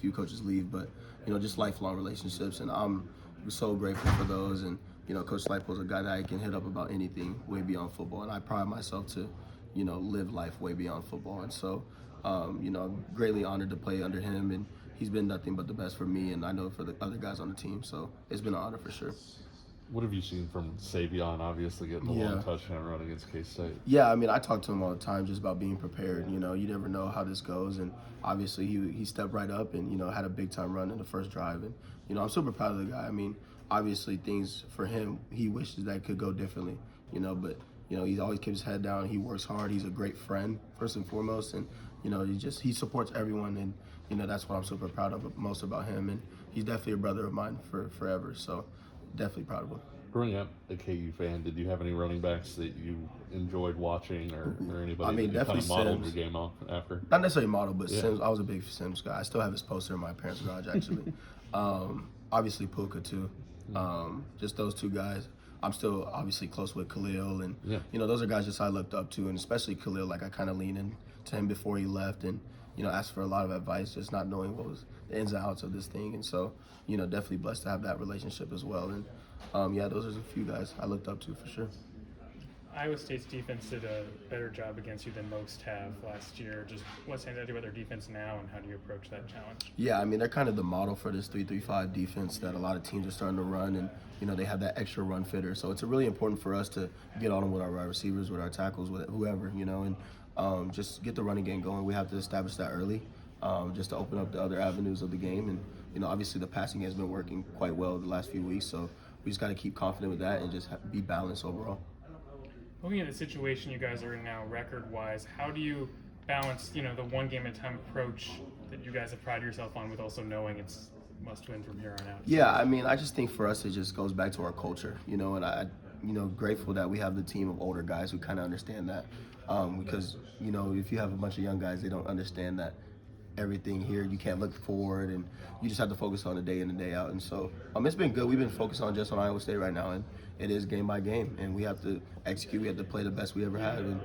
few coaches leave, but, just lifelong relationships. And I'm so grateful for those. And, Coach Leipold's a guy that I can hit up about anything way beyond football. And I pride myself to, live life way beyond football. And so, I'm greatly honored to play under him. And he's been nothing but the best for me, and I know for the other guys on the team. So it's been an honor for sure. What have you seen from Savion, obviously getting the long touchdown run against K-State? Yeah, I mean, I talk to him all the time just about being prepared. You never know how this goes. And obviously he stepped right up and, had a big-time run in the first drive. And, I'm super proud of the guy. I mean, obviously things for him, he wishes that could go differently, but, he always keeps his head down. He works hard. He's a great friend, first and foremost. And, he supports everyone. And, that's what I'm super proud of most about him. And he's definitely a brother of mine for forever. So definitely proud of him. Growing up a KU fan, did you have any running backs that you enjoyed watching or anybody that kind of modeled Sims. your game off after? Not necessarily model, but Sims. I was a big Sims guy. I still have his poster in my parents' garage, actually. Obviously, Puka, too. Just those two guys. I'm still obviously close with Khalil. And, those are guys just I looked up to. And especially Khalil, like I kind of leaned into him before he left and, asked for a lot of advice, just not knowing what was the ins and outs of this thing. And so, definitely blessed to have that relationship as well. And, those are a few guys I looked up to for sure. Iowa State's defense did a better job against you than most have last year. Just what's to do with their defense now, and how do you approach that challenge? Yeah, I mean, they're kind of the model for this 3-3-5 defense that a lot of teams are starting to run, and, they have that extra run fitter. So it's really important for us to get on them with our wide receivers, with our tackles, with whoever, and just get the running game going. We have to establish that early just to open up the other avenues of the game. And, obviously the passing has been working quite well the last few weeks, so we just got to keep confident with that and just be balanced overall. Looking at the situation you guys are in now, record-wise, how do you balance, the one game at a time approach that you guys have prided yourself on with also knowing it's must win from here on out? Yeah, I mean, I just think for us it just goes back to our culture, and I grateful that we have the team of older guys who kind of understand that, because, if you have a bunch of young guys, they don't understand that everything here, you can't look forward, and you just have to focus on the day in and day out. And so it's been good. We've been focused on just on Iowa State right now, and it is game by game, and we have to execute. We have to play the best we ever had, and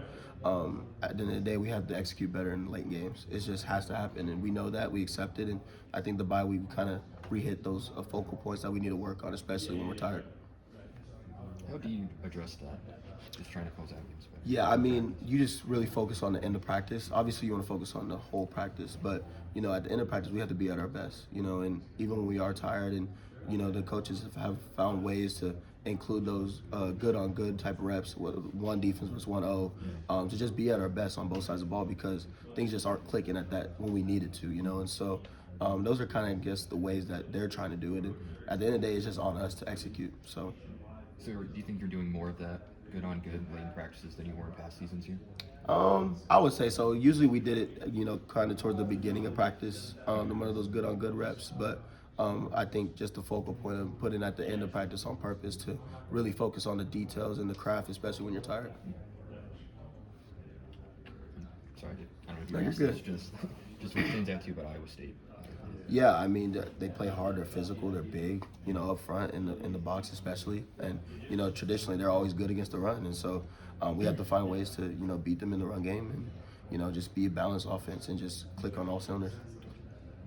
at the end of the day, we have to execute better in late games. It just has to happen, and we know that. We accept it, and I think the bye week kind of re-hit those focal points that we need to work on, especially when we're tired. How do you address that? Just trying to close out games. Yeah, I mean, you just really focus on the end of practice. Obviously, you want to focus on the whole practice, but, at the end of practice, we have to be at our best, and even when we are tired and, the coaches have found ways to include those good-on-good type of reps, one defense versus 1-0, to just be at our best on both sides of the ball because things just aren't clicking at that when we need it to, and so those are kind of, I guess, the ways that they're trying to do it, and at the end of the day, it's just on us to execute, So do you think you're doing more of that good-on-good lane practices than you were in past seasons here? I would say so. Usually we did it, kind of towards the beginning of practice, one of those good-on-good reps. But I think just the focal point of putting at the end of practice on purpose to really focus on the details and the craft, especially when you're tired. Sorry, I don't know if No, you you're asked this, just what stands out to you about Iowa State? Yeah, I mean, they play hard, they're physical, they're big, up front in the box especially. And, traditionally they're always good against the run. And so we have to find ways to, beat them in the run game and, just be a balanced offense and just click on all cylinders.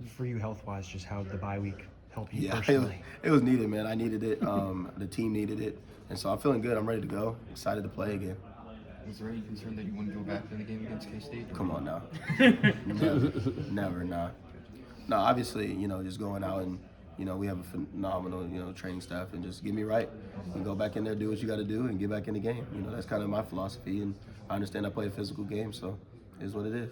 For you health-wise, just how did the bye week help you Yeah, personally? it was needed, man. I needed it. The team needed it. And so I'm feeling good. I'm ready to go. Excited to play again. Was there any concern that you wouldn't go back in the game against K-State? Come on now. Never, nah. No, obviously, just going out and, we have a phenomenal, training staff and just get me right and go back in there, do what you got to do and get back in the game. That's kind of my philosophy, and I understand I play a physical game, so it is what it is.